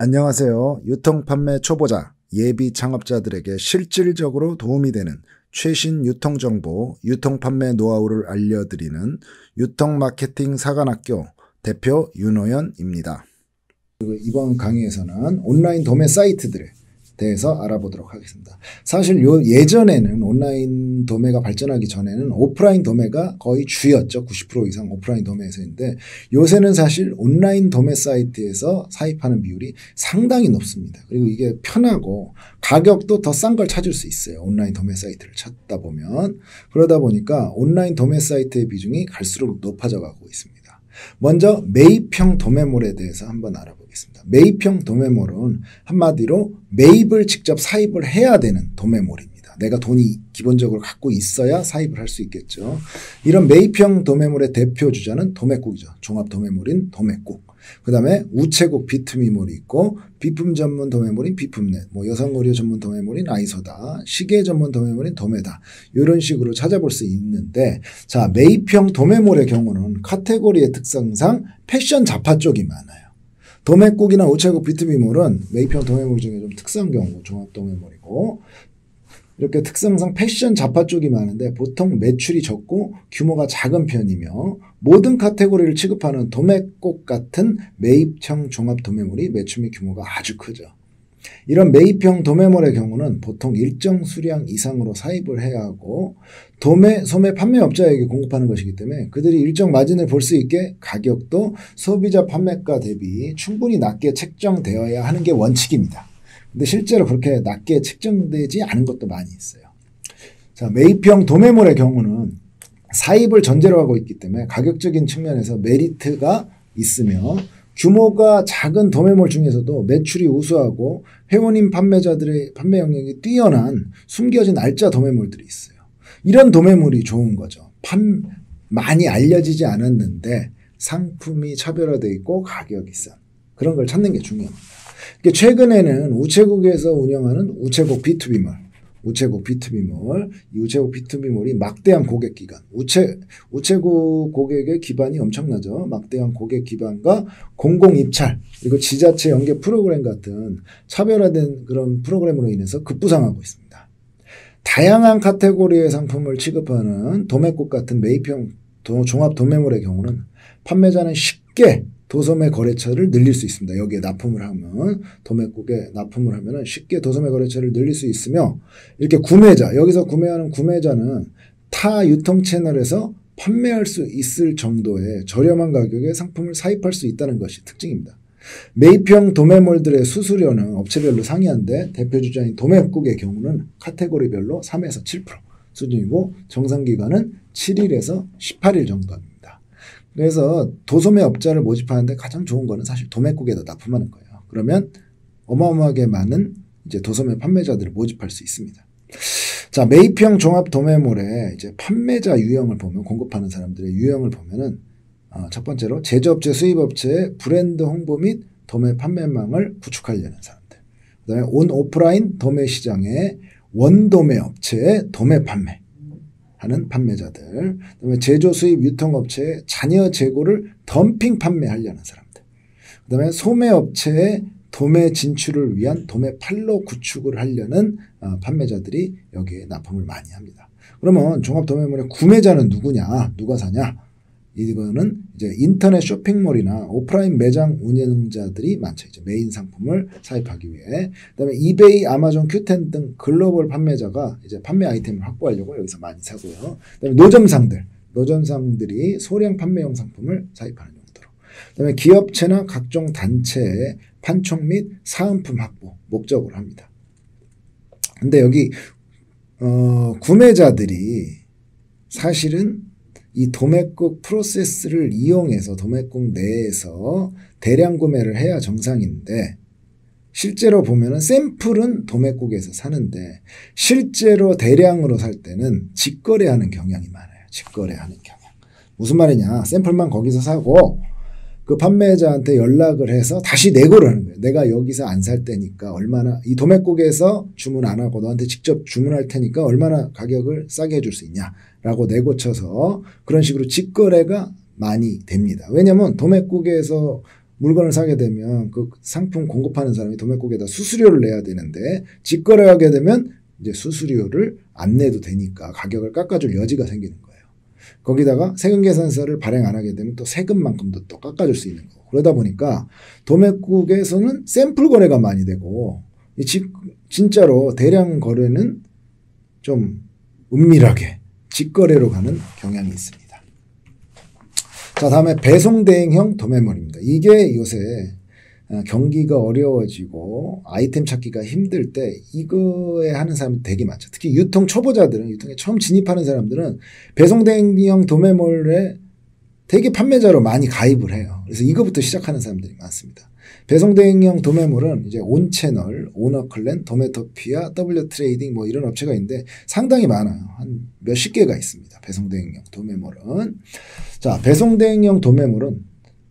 안녕하세요. 유통판매 초보자, 예비 창업자들에게 실질적으로 도움이 되는 최신 유통정보, 유통판매 노하우를 알려드리는 유통마케팅 사관학교 대표 윤호연입니다. 이번 강의에서는 온라인 도매 사이트들에 대해서 알아보도록 하겠습니다. 사실 예전에는 온라인 도매가 발전하기 전에는 오프라인 도매가 거의 주였죠. 90% 이상 오프라인 도매에서인데 요새는 사실 온라인 도매 사이트에서 사입하는 비율이 상당히 높습니다. 그리고 이게 편하고 가격도 더 싼 걸 찾을 수 있어요. 온라인 도매 사이트를 찾다 보면. 그러다 보니까 온라인 도매 사이트의 비중이 갈수록 높아져 가고 있습니다. 먼저 매입형 도매몰에 대해서 한번 알아보겠습니다. 매입형 도매몰은 한마디로 매입을 직접 사입을 해야 되는 도매몰입니다. 내가 돈이 기본적으로 갖고 있어야 사입을 할 수 있겠죠. 이런 매입형 도매몰의 대표 주자는 도매국이죠. 종합 도매몰인 도매국. 그 다음에 우체국 비투미몰이 있고 비품 전문 도매몰인 비품넷, 여성 의류 전문 도매몰인 아이소다, 시계 전문 도매몰인 도매다 이런 식으로 찾아볼 수 있는데 자 매입형 도매몰의 경우는 카테고리의 특성상 패션 잡화 쪽이 많아요. 도매국이나 우체국 비투미몰은 매입형 도매몰 중에 좀 특수한 경우 종합 도매몰이고 이렇게 특성상 패션 잡화 쪽이 많은데 보통 매출이 적고 규모가 작은 편이며 모든 카테고리를 취급하는 도매국 같은 매입형 종합 도매몰이 매출 및 규모가 아주 크죠. 이런 매입형 도매몰의 경우는 보통 일정 수량 이상으로 사입을 해야 하고 소매 판매업자에게 공급하는 것이기 때문에 그들이 일정 마진을 볼 수 있게 가격도 소비자 판매가 대비 충분히 낮게 책정되어야 하는 게 원칙입니다. 근데 실제로 그렇게 낮게 책정되지 않은 것도 많이 있어요. 자, 매입형 도매몰의 경우는 사입을 전제로 하고 있기 때문에 가격적인 측면에서 메리트가 있으며 규모가 작은 도매몰 중에서도 매출이 우수하고 회원인 판매자들의 판매 영역이 뛰어난 숨겨진 알짜 도매몰들이 있어요. 이런 도매몰이 좋은 거죠. 많이 알려지지 않았는데 상품이 차별화되어 있고 가격이 싼 그런 걸 찾는 게 중요합니다. 최근에는 우체국에서 운영하는 우체국 B2B몰, 이 우체국 B2B몰이 막대한 고객 기반, 우체국 고객의 기반이 엄청나죠. 막대한 고객 기반과 공공입찰, 그리고 지자체 연계 프로그램 같은 차별화된 그런 프로그램으로 인해서 급부상하고 있습니다. 다양한 카테고리의 상품을 취급하는 도매국 같은 매입형 종합 도매몰의 경우는 판매자는 쉽게 도소매 거래처를 늘릴 수 있습니다. 여기에 납품을 하면 도매국에 납품을 하면 쉽게 도소매 거래처를 늘릴 수 있으며 이렇게 여기서 구매하는 구매자는 타 유통 채널에서 판매할 수 있을 정도의 저렴한 가격에 상품을 사입할 수 있다는 것이 특징입니다. 매입형 도매몰들의 수수료는 업체별로 상이한데 대표 주자인 도매국의 경우는 카테고리별로 3에서 7% 수준이고 정상기간은 7일에서 18일 정도입니다. 그래서 도소매 업자를 모집하는데 가장 좋은 거는 사실 도매국에다 납품하는 거예요. 그러면 어마어마하게 많은 이제 도소매 판매자들을 모집할 수 있습니다. 자, 매입형 종합 도매몰의 이제 판매자 유형을 보면 공급하는 사람들의 유형을 보면은 첫 번째로 제조업체, 수입업체의 브랜드 홍보 및 도매 판매망을 구축하려는 사람들. 그다음에 온 오프라인 도매 시장의 원도매 업체의 도매 판매. 하는 판매자들, 그다음에 제조 수입 유통업체의 잔여 재고를 덤핑 판매하려는 사람들, 그다음에 소매업체의 도매 진출을 위한 도매 판로 구축을 하려는 판매자들이 여기에 납품을 많이 합니다. 그러면 종합 도매몰의 구매자는 누구냐, 누가 사냐? 이거는 이제 인터넷 쇼핑몰이나 오프라인 매장 운영자들이 많죠. 이제 메인 상품을 사입하기 위해. 그다음에 이베이, 아마존, 큐텐 등 글로벌 판매자가 이제 판매 아이템을 확보하려고 여기서 많이 사고요. 그다음에 노점상들이 소량 판매용 상품을 사입하는 용도로. 그다음에 기업체나 각종 단체의 판촉 및 사은품 확보 목적으로 합니다. 근데 여기 구매자들이 사실은 이 도매국 프로세스를 이용해서 도매국 내에서 대량 구매를 해야 정상인데 실제로 보면은 샘플은 도매국에서 사는데 실제로 대량으로 살 때는 직거래하는 경향이 많아요. 직거래하는 경향. 무슨 말이냐? 샘플만 거기서 사고 그 판매자한테 연락을 해서 다시 내고를 하는 거예요. 내가 여기서 안 살 때니까 얼마나 이 도매국에서 주문 안 하고 너한테 직접 주문할 테니까 얼마나 가격을 싸게 해줄 수 있냐라고 내고 쳐서 그런 식으로 직거래가 많이 됩니다. 왜냐하면 도매국에서 물건을 사게 되면 그 상품 공급하는 사람이 도매국에다 수수료를 내야 되는데 직거래하게 되면 이제 수수료를 안 내도 되니까 가격을 깎아줄 여지가 생기는 거예요. 거기다가 세금계산서를 발행 안 하게 되면 또 세금만큼도 또 깎아줄 수 있는 거고. 그러다 보니까 도매국에서는 샘플 거래가 많이 되고 진짜로 대량 거래는 좀 은밀하게 직거래로 가는 경향이 있습니다. 자, 다음에 배송대행형 도매몰입니다. 이게 요새 경기가 어려워지고 아이템 찾기가 힘들 때 이거에 하는 사람이 되게 많죠. 특히 유통 초보자들은, 유통에 처음 진입하는 사람들은 배송대행형 도매몰에 되게 판매자로 많이 가입을 해요. 그래서 이거부터 시작하는 사람들이 많습니다. 배송대행형 도매몰은 이제 온채널, 오너클랜, 도매토피아, W트레이딩 뭐 이런 업체가 있는데 상당히 많아요. 한 몇십 개가 있습니다. 배송대행형 도매몰은. 자, 배송대행형 도매몰은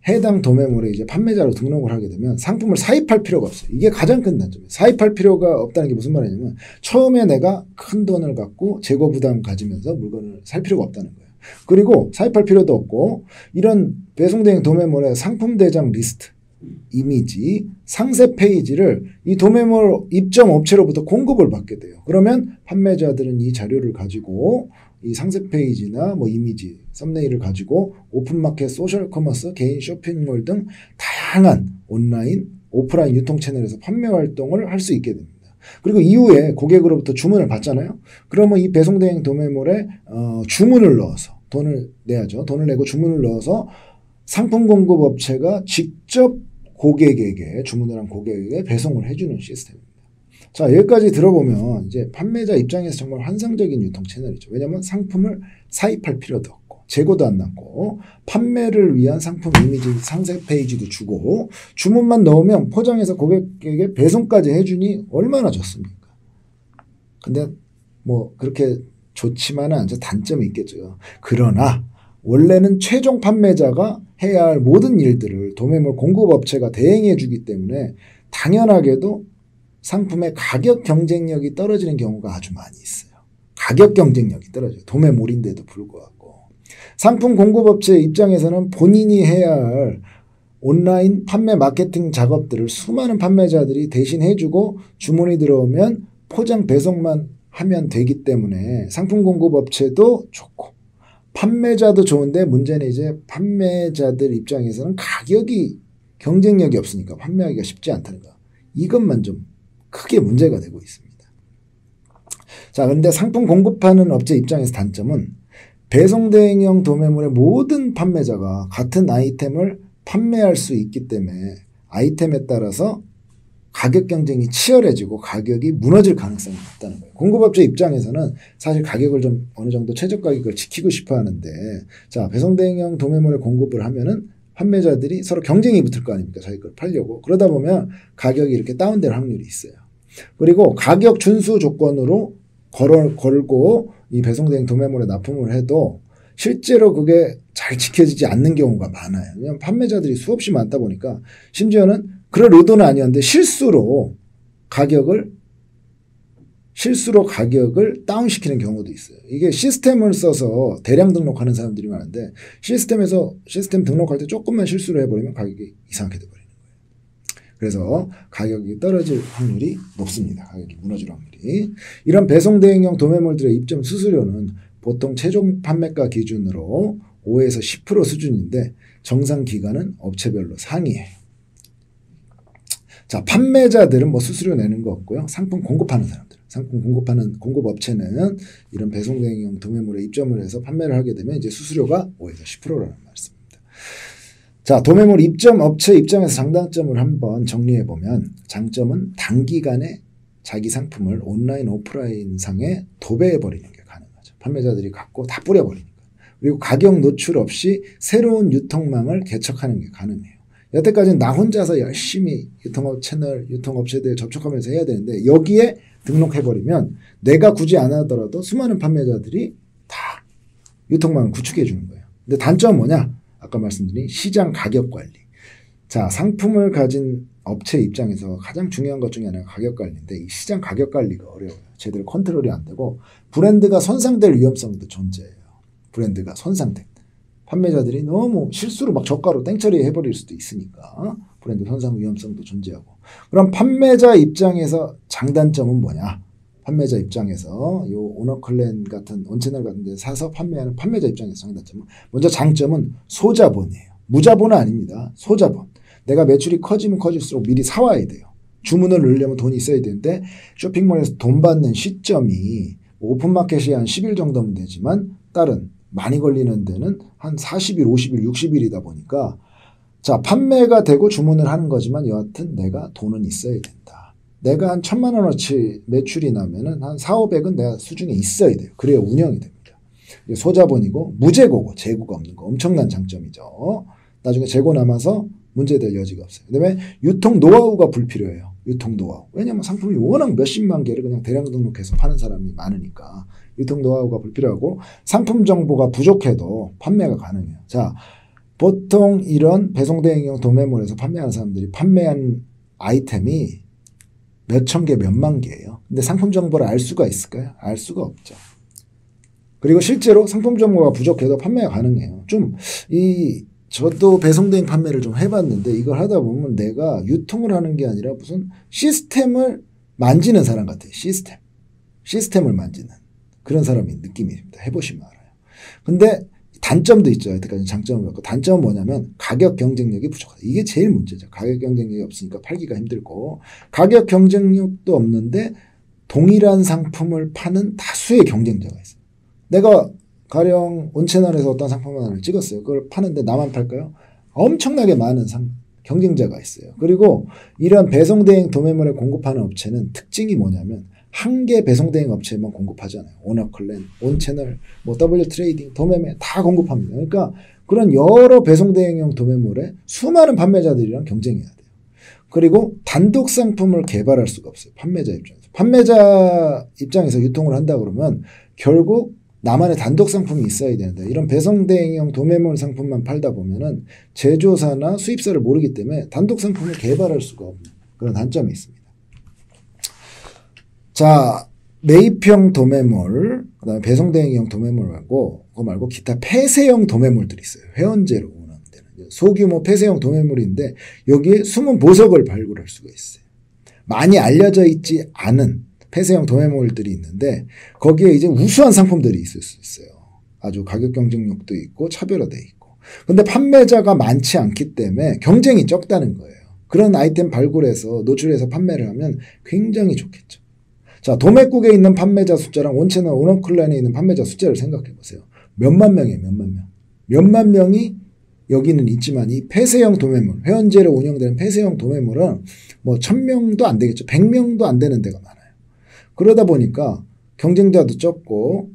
해당 도매몰에 이제 판매자로 등록을 하게 되면 상품을 사입할 필요가 없어요. 이게 가장 큰 단점이에요. 사입할 필요가 없다는 게 무슨 말이냐면 처음에 내가 큰 돈을 갖고 재고 부담 가지면서 물건을 살 필요가 없다는 거예요. 그리고 사입할 필요도 없고 이런 배송대행 도매몰의 상품 대장 리스트, 이미지, 상세 페이지를 이 도매몰 입점 업체로부터 공급을 받게 돼요. 그러면 판매자들은 이 자료를 가지고 이 상세 페이지나 뭐 이미지, 썸네일을 가지고 오픈마켓, 소셜 커머스, 개인 쇼핑몰 등 다양한 온라인, 오프라인 유통 채널에서 판매 활동을 할 수 있게 됩니다. 그리고 이후에 고객으로부터 주문을 받잖아요. 그러면 이 배송대행 도매몰에 주문을 넣어서 돈을 내야죠. 돈을 내고 주문을 넣어서 상품 공급 업체가 직접 고객에게, 주문을 한 고객에게 배송을 해주는 시스템입니다. 자, 여기까지 들어보면 이제 판매자 입장에서 정말 환상적인 유통 채널이죠. 왜냐하면 상품을 사입할 필요도 없고 재고도 안 남고 판매를 위한 상품 이미지, 상세 페이지도 주고 주문만 넣으면 포장해서 고객에게 배송까지 해주니 얼마나 좋습니까? 근데 뭐 그렇게 좋지만은 않죠. 단점이 있겠죠. 그러나 원래는 최종 판매자가 해야 할 모든 일들을 도매몰 공급업체가 대행해 주기 때문에 당연하게도 상품의 가격 경쟁력이 떨어지는 경우가 아주 많이 있어요. 가격 경쟁력이 떨어져요. 도매몰인데도 불구하고. 상품 공급업체 입장에서는 본인이 해야 할 온라인 판매 마케팅 작업들을 수많은 판매자들이 대신 해주고 주문이 들어오면 포장 배송만 하면 되기 때문에 상품 공급업체도 좋고 판매자도 좋은데 문제는 이제 판매자들 입장에서는 가격이 경쟁력이 없으니까 판매하기가 쉽지 않다는 거. 이것만 좀 크게 문제가 되고 있습니다. 자, 근데 상품 공급하는 업체 입장에서 단점은 배송대행형 도매몰의 모든 판매자가 같은 아이템을 판매할 수 있기 때문에 아이템에 따라서 가격 경쟁이 치열해지고 가격이 무너질 가능성이 높다는 거예요. 공급업체 입장에서는 사실 가격을 좀 어느 정도 최저 가격을 지키고 싶어 하는데, 자, 배송대행형 도매몰에 공급을 하면은 판매자들이 서로 경쟁이 붙을 거 아닙니까? 자기 걸 팔려고. 그러다 보면 가격이 이렇게 다운될 확률이 있어요. 그리고 가격 준수 조건으로 걸고 이 배송대행 도매몰에 납품을 해도 실제로 그게 잘 지켜지지 않는 경우가 많아요. 왜냐하면 판매자들이 수없이 많다 보니까 심지어는 그럴 의도는 아니었는데 실수로 가격을 다운시키는 경우도 있어요. 이게 시스템을 써서 대량 등록하는 사람들이 많은데 시스템 등록할 때 조금만 실수를 해버리면 가격이 이상하게 돼버리는 거예요. 그래서 가격이 떨어질 확률이 높습니다. 가격이 무너질 확률이. 이런 배송대행형 도매몰들의 입점 수수료는 보통 최종 판매가 기준으로 5에서 10% 수준인데 정상 기간은 업체별로 상이해요. 자, 판매자들은 뭐 수수료 내는 거 없고요. 상품 공급하는 사람들, 상품 공급하는 공급업체는 이런 배송대행형 도매몰에 입점을 해서 판매를 하게 되면 이제 수수료가 5에서 10%라는 말씀입니다. 자, 도매몰 입점 업체 입장에서 장단점을 한번 정리해 보면 장점은 단기간에 자기 상품을 온라인 오프라인 상에 도배해 버리는 게 가능하죠. 판매자들이 갖고 다 뿌려버리니까. 그리고 가격 노출 없이 새로운 유통망을 개척하는 게 가능해요. 여태까지는 나 혼자서 열심히 유통업 채널, 유통업체들 접촉하면서 해야 되는데 여기에 등록해버리면 내가 굳이 안 하더라도 수많은 판매자들이 다 유통망을 구축해 주는 거예요. 근데 단점은 뭐냐? 아까 말씀드린 시장 가격 관리. 자, 상품을 가진 업체 입장에서 가장 중요한 것 중에 하나가 가격 관리인데 이 시장 가격 관리가 어려워요. 제대로 컨트롤이 안 되고 브랜드가 손상될 위험성도 존재해요. 브랜드가 손상된. 판매자들이 너무 실수로 막 저가로 땡처리 해버릴 수도 있으니까 브랜드 손상 위험성도 존재하고. 그럼 판매자 입장에서 장단점은 뭐냐? 판매자 입장에서 요 오너클랜 같은 온채널 같은 데 사서 판매하는 판매자 입장에서 장단점은, 먼저 장점은 소자본이에요. 무자본은 아닙니다. 소자본. 내가 매출이 커지면 커질수록 미리 사와야 돼요. 주문을 넣으려면 돈이 있어야 되는데 쇼핑몰에서 돈 받는 시점이 오픈마켓이 한 10일 정도면 되지만 다른 많이 걸리는 데는 한 40일, 50일, 60일이다 보니까 자, 판매가 되고 주문을 하는 거지만 여하튼 내가 돈은 있어야 된다. 내가 한 1,000만 원어치 매출이 나면은 한 4,500은 내가 수중에 있어야 돼요. 그래야 운영이 됩니다. 소자본이고 무재고고 재고가 없는 거 엄청난 장점이죠. 나중에 재고 남아서 문제될 여지가 없어요. 그다음에 유통 노하우가 불필요해요. 유통 노하우. 왜냐하면 상품이 워낙 몇십만 개를 그냥 대량 등록해서 파는 사람이 많으니까 유통 노하우가 불필요하고 상품 정보가 부족해도 판매가 가능해요. 자, 보통 이런 배송대행용 도매몰에서 판매하는 사람들이 판매한 아이템이 몇천 개, 몇만 개예요. 근데 상품 정보를 알 수가 있을까요? 알 수가 없죠. 그리고 실제로 상품 정보가 부족해도 판매가 가능해요. 저도 배송대행 판매를 좀 해봤는데 이걸 하다 보면 내가 유통을 하는 게 아니라 무슨 시스템을 만지는 사람 같아요. 시스템을 만지는 그런 사람이 느낌입니다. 해보시면 알아요. 근데 단점도 있죠. 여태까지 장점을 갖고 단점은 뭐냐면 가격 경쟁력이 부족하다. 이게 제일 문제죠. 가격 경쟁력이 없으니까 팔기가 힘들고 가격 경쟁력도 없는데 동일한 상품을 파는 다수의 경쟁자가 있어요. 내가 가령 온채널에서 어떤 상품 하나를 찍었어요. 그걸 파는데 나만 팔까요? 엄청나게 많은 경쟁자가 있어요. 그리고 이런 배송대행 도매몰에 공급하는 업체는 특징이 뭐냐면 한 개 배송대행 업체만 공급하잖아요. 오너클랜, 온채널, W트레이딩, 도매매 다 공급합니다. 그러니까 그런 여러 배송대행용 도매몰에 수많은 판매자들이랑 경쟁해야 돼요. 그리고 단독 상품을 개발할 수가 없어요. 판매자 입장에서. 판매자 입장에서 유통을 한다 그러면 결국 나만의 단독 상품이 있어야 되는데 이런 배송대행용 도매몰 상품만 팔다 보면은 제조사나 수입사를 모르기 때문에 단독 상품을 개발할 수가 없는 그런 단점이 있습니다. 자, 매입형 도매몰, 그다음에 배송대행용 도매몰 말고 그거 말고 기타 폐쇄형 도매몰들이 있어요. 회원제로 운영되는 소규모 폐쇄형 도매몰인데 여기에 숨은 보석을 발굴할 수가 있어요. 많이 알려져 있지 않은 폐쇄형 도매몰들이 있는데 거기에 이제 우수한 상품들이 있을 수 있어요. 아주 가격 경쟁력도 있고 차별화돼 있고. 근데 판매자가 많지 않기 때문에 경쟁이 적다는 거예요. 그런 아이템 발굴해서 노출해서 판매를 하면 굉장히 좋겠죠. 자, 도매국에 있는 판매자 숫자랑 온채널 오너클랜에 있는 판매자 숫자를 생각해 보세요. 몇만 명이에요. 몇만 명. 몇만 명이 여기는 있지만 이 폐쇄형 도매몰, 회원제로 운영되는 폐쇄형 도매몰은 1,000명도 안 되겠죠. 100명도 안 되는 데가 많아요. 그러다 보니까 경쟁자도 적고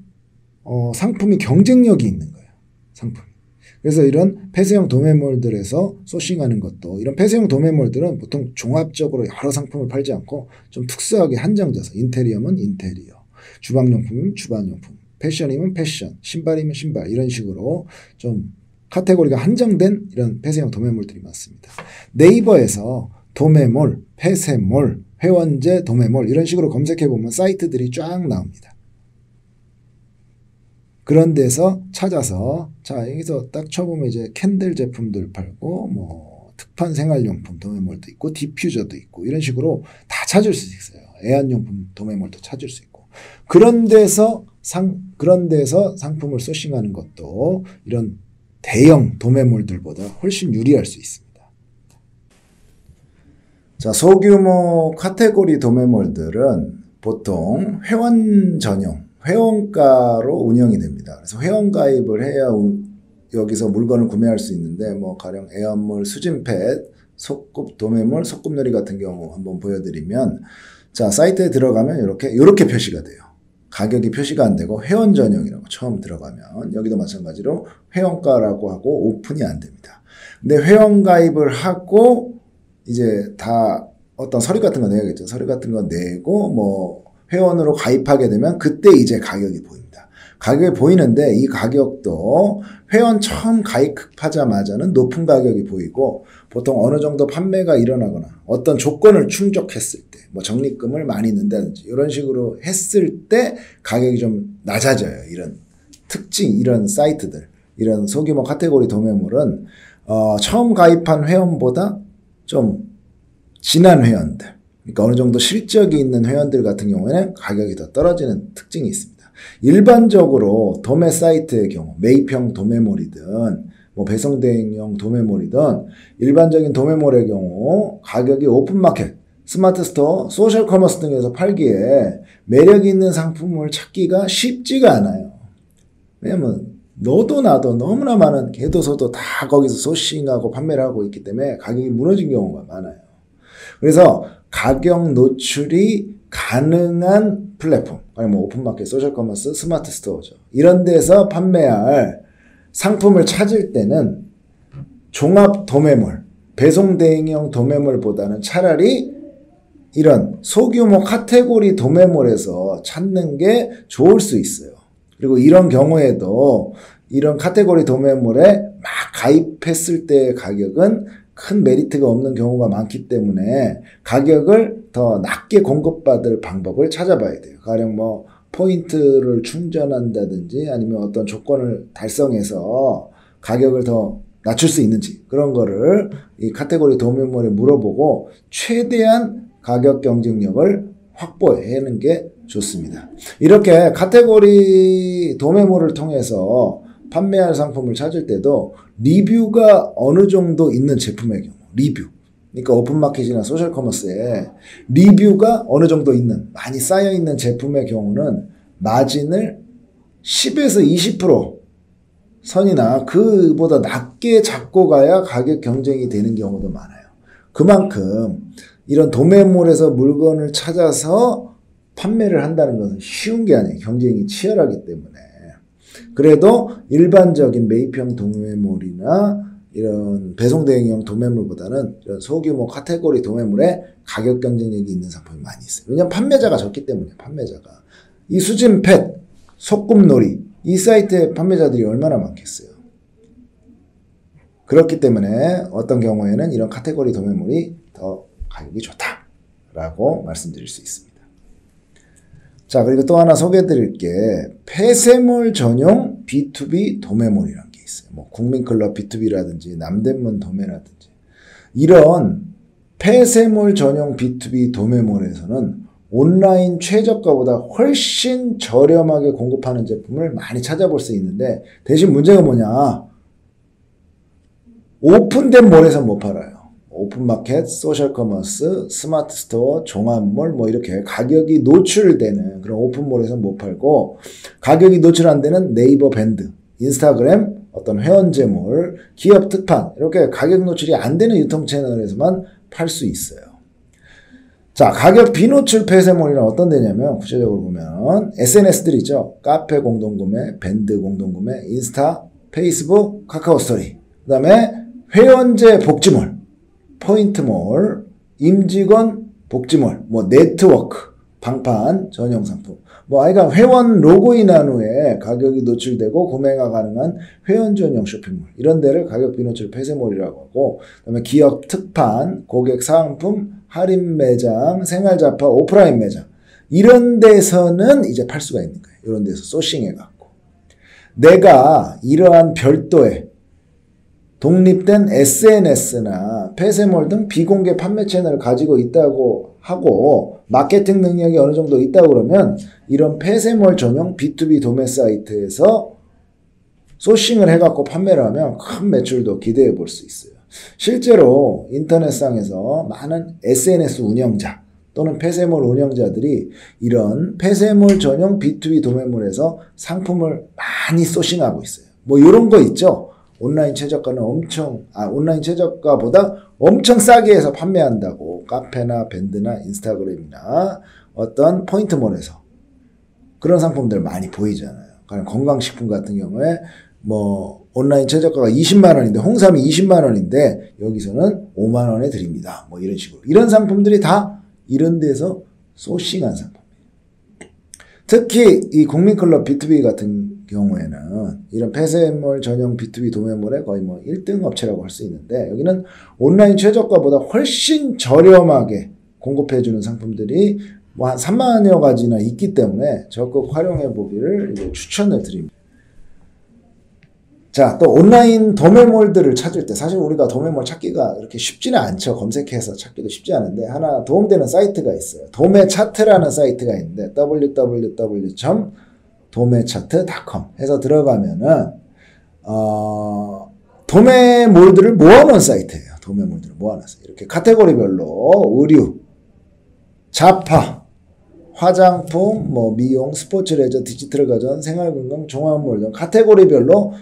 상품이 경쟁력이 있는 거예요. 상품이. 그래서 이런 폐쇄형 도매몰들에서 소싱하는 것도 이런 폐쇄형 도매몰들은 보통 종합적으로 여러 상품을 팔지 않고 좀 특수하게 한정져서 인테리어면 인테리어, 주방용품이면 주방용품, 패션이면 패션, 신발이면 신발 이런 식으로 좀 카테고리가 한정된 이런 폐쇄형 도매몰들이 많습니다. 네이버에서 도매몰, 폐쇄몰, 회원제 도매몰 이런 식으로 검색해보면 사이트들이 쫙 나옵니다. 그런 데서 찾아서 자 여기서 딱 쳐보면 이제 캔들 제품들 팔고 특판 생활용품 도매몰도 있고 디퓨저도 있고 이런 식으로 다 찾을 수 있어요. 애완용품 도매몰도 찾을 수 있고 그런 데서 상품을 소싱하는 것도 이런 대형 도매몰들보다 훨씬 유리할 수 있습니다. 자, 소규모 카테고리 도매몰들은 보통 회원 전용, 회원가로 운영이 됩니다. 그래서 회원 가입을 해야 여기서 물건을 구매할 수 있는데 가령 애완물 수진펫, 소꿉 도매몰, 소꿉놀이 같은 경우 한번 보여드리면 자, 사이트에 들어가면 이렇게 표시가 돼요. 가격이 표시가 안 되고 회원 전용이라고 처음 들어가면 여기도 마찬가지로 회원가라고 하고 오픈이 안 됩니다. 근데 회원 가입을 하고 이제 다 어떤 서류 같은 거 내야겠죠. 서류 같은 거 내고 회원으로 가입하게 되면 그때 이제 가격이 보입니다. 가격이 보이는데 이 가격도 회원 처음 가입하자마자는 높은 가격이 보이고 보통 어느 정도 판매가 일어나거나 어떤 조건을 충족했을 때 적립금을 많이 넣는다든지 이런 식으로 했을 때 가격이 좀 낮아져요. 이런 특징, 이런 사이트들. 이런 소규모 카테고리 도매물은 처음 가입한 회원보다 좀 진한 회원들, 그러니까 어느 정도 실적이 있는 회원들 같은 경우에는 가격이 더 떨어지는 특징이 있습니다. 일반적으로 도매 사이트의 경우, 매입형 도매몰이든 뭐 배송대행용 도매몰이든 일반적인 도매몰의 경우 가격이 오픈마켓, 스마트 스토어, 소셜 커머스 등에서 팔기에 매력 있는 상품을 찾기가 쉽지가 않아요. 왜냐면 너도 나도 너무나 많은 개도소도 다 거기서 소싱하고 판매를 하고 있기 때문에 가격이 무너진 경우가 많아요. 그래서 가격 노출이 가능한 플랫폼, 아니 뭐 오픈마켓, 소셜커머스, 스마트 스토어죠. 이런 데서 판매할 상품을 찾을 때는 종합 도매몰, 배송 대행형 도매몰보다는 차라리 이런 소규모 카테고리 도매몰에서 찾는 게 좋을 수 있어요. 그리고 이런 경우에도 이런 카테고리 도매몰에 막 가입했을 때의 가격은 큰 메리트가 없는 경우가 많기 때문에 가격을 더 낮게 공급받을 방법을 찾아봐야 돼요. 가령 뭐 포인트를 충전한다든지 아니면 어떤 조건을 달성해서 가격을 더 낮출 수 있는지 그런 거를 이 카테고리 도매몰에 물어보고 최대한 가격 경쟁력을 확보해내는 게 좋습니다. 이렇게 카테고리 도매몰을 통해서 판매할 상품을 찾을 때도 리뷰가 어느 정도 있는 제품의 경우, 리뷰. 그러니까 오픈마켓이나 소셜커머스에 리뷰가 어느 정도 있는, 많이 쌓여있는 제품의 경우는 마진을 10에서 20% 선이나 그보다 낮게 잡고 가야 가격 경쟁이 되는 경우도 많아요. 그만큼 이런 도매몰에서 물건을 찾아서 판매를 한다는 것은 쉬운 게 아니에요. 경쟁이 치열하기 때문에. 그래도 일반적인 매입형 도매몰이나 이런 배송대행형 도매물보다는 이런 소규모 카테고리 도매물에 가격 경쟁력이 있는 상품이 많이 있어요. 왜냐하면 판매자가 적기 때문에 판매자가. 이 수진펫, 소꿉놀이 이 사이트에 판매자들이 얼마나 많겠어요. 그렇기 때문에 어떤 경우에는 이런 카테고리 도매물이 더 가격이 좋다라고 말씀드릴 수 있습니다. 자, 그리고 또 하나 소개해 드릴 게 폐쇄몰 전용 B2B 도매몰이라는 게 있어요. 뭐 국민클럽 B2B라든지 남대문 도매라든지 이런 폐쇄몰 전용 B2B 도매몰에서는 온라인 최저가보다 훨씬 저렴하게 공급하는 제품을 많이 찾아볼 수 있는데 대신 문제가 뭐냐? 오픈된 몰에서 못 팔아요. 오픈마켓, 소셜커머스, 스마트 스토어, 종합몰 뭐 이렇게 가격이 노출되는 그런 오픈몰에서 못 팔고 가격이 노출 안 되는 네이버 밴드, 인스타그램, 어떤 회원제몰, 기업 특판 이렇게 가격 노출이 안 되는 유통 채널에서만 팔 수 있어요. 자, 가격 비노출 폐쇄몰이란 어떤 데냐면 구체적으로 보면 SNS들 있죠. 카페 공동구매, 밴드 공동구매, 인스타, 페이스북, 카카오 스토리 그 다음에 회원제 복지몰, 포인트몰, 임직원 복지몰, 뭐 네트워크, 방판 전용 상품 뭐 아이가 회원 로그인한 후에 가격이 노출되고 구매가 가능한 회원 전용 쇼핑몰 이런 데를 가격 비노출 폐쇄몰이라고 하고 그다음에 기업 특판, 고객 사은품, 할인 매장, 생활잡화, 오프라인 매장 이런 데서는 이제 팔 수가 있는 거예요. 이런 데서 소싱해갖고 내가 이러한 별도의 독립된 SNS나 폐쇄몰 등 비공개 판매 채널을 가지고 있다고 하고 마케팅 능력이 어느 정도 있다고 그러면 이런 폐쇄몰 전용 B2B 도매 사이트에서 소싱을 해갖고 판매를 하면 큰 매출도 기대해 볼 수 있어요. 실제로 인터넷상에서 많은 SNS 운영자 또는 폐쇄몰 운영자들이 이런 폐쇄몰 전용 B2B 도매몰에서 상품을 많이 소싱하고 있어요. 뭐 이런 거 있죠. 온라인 최저가는 온라인 최저가보다 엄청 싸게 해서 판매한다고 카페나 밴드나 인스타그램이나 어떤 포인트몰에서 그런 상품들 많이 보이잖아요. 건강식품 같은 경우에 뭐 온라인 최저가가 20만 원인데 홍삼이 20만 원인데 여기서는 5만 원에 드립니다. 뭐 이런 식으로. 이런 상품들이 다 이런 데서 소싱한 상품이에요. 특히 이 국민클럽 B2B 같은 경우에는 이런 폐쇄몰 전용 B2B 도매몰의 거의 뭐 1등 업체라고 할 수 있는데 여기는 온라인 최저가보다 훨씬 저렴하게 공급해주는 상품들이 뭐 한 3만여 가지나 있기 때문에 적극 활용해 보기를 이제 추천을 드립니다. 자, 또 온라인 도매몰들을 찾을 때 사실 우리가 도매몰 찾기가 그렇게 쉽지는 않죠. 검색해서 찾기도 쉽지 않은데 하나 도움되는 사이트가 있어요. 도매차트라는 사이트가 있는데 www.도매차트.com 해서 들어가면은 도매몰들을 모아놓은 사이트예요. 도매몰들을 모아놨어요. 이렇게 카테고리별로 의류, 잡화, 화장품, 뭐 미용, 스포츠 레저, 디지털 가전, 생활건강, 종합몰 등 카테고리별로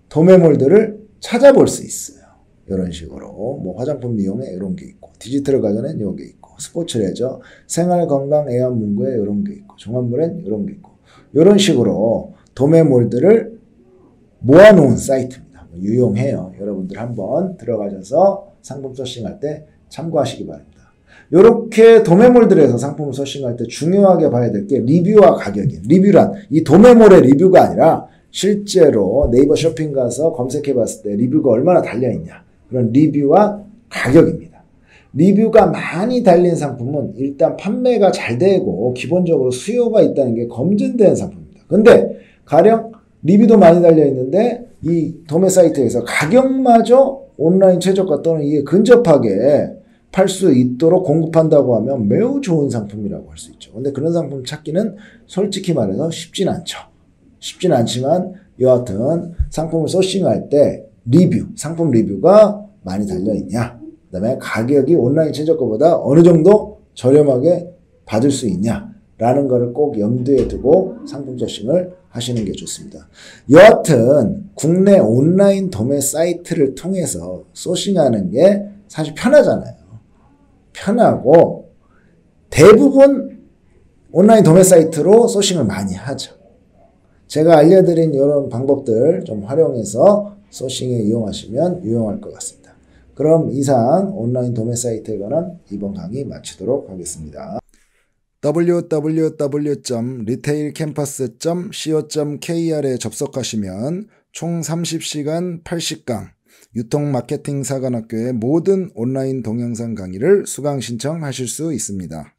도매몰들을 찾아볼 수 있어요. 이런 식으로 뭐 화장품 미용에 이런 게 있고 디지털 가전엔 이런 게 있고 스포츠 레저, 생활건강, 애완문구에 이런 게 있고 종합몰엔 이런 게 있고 이런 식으로 도매몰들을 모아놓은 사이트입니다. 유용해요. 여러분들 한번 들어가셔서 상품 소싱할 때 참고하시기 바랍니다. 이렇게 도매몰들에서 상품을 소싱할 때 중요하게 봐야 될 게 리뷰와 가격이에요. 리뷰란 이 도매몰의 리뷰가 아니라 실제로 네이버 쇼핑 가서 검색해 봤을 때 리뷰가 얼마나 달려있냐. 그런 리뷰와 가격입니다. 리뷰가 많이 달린 상품은 일단 판매가 잘 되고 기본적으로 수요가 있다는 게 검증된 상품입니다. 근데 가령 리뷰도 많이 달려있는데 이 도매 사이트에서 가격마저 온라인 최저가 또는 이에 근접하게 팔 수 있도록 공급한다고 하면 매우 좋은 상품이라고 할 수 있죠. 근데 그런 상품 찾기는 솔직히 말해서 쉽진 않죠. 쉽진 않지만 여하튼 상품을 소싱할 때 리뷰, 상품 리뷰가 많이 달려있냐, 그 다음에 가격이 온라인 최저가보다 어느 정도 저렴하게 받을 수 있냐 라는 거를 꼭 염두에 두고 상품 소싱을 하시는 게 좋습니다. 여하튼 국내 온라인 도매 사이트를 통해서 소싱하는 게 사실 편하잖아요. 편하고 대부분 온라인 도매 사이트로 소싱을 많이 하죠. 제가 알려드린 이런 방법들 좀 활용해서 소싱에 이용하시면 유용할 것 같습니다. 그럼 이상 온라인 도매 사이트에 관한 이번 강의 마치도록 하겠습니다. www.retailcampus.co.kr에 접속하시면 총 30시간 80강 유통마케팅 사관학교의 모든 온라인 동영상 강의를 수강 신청하실 수 있습니다.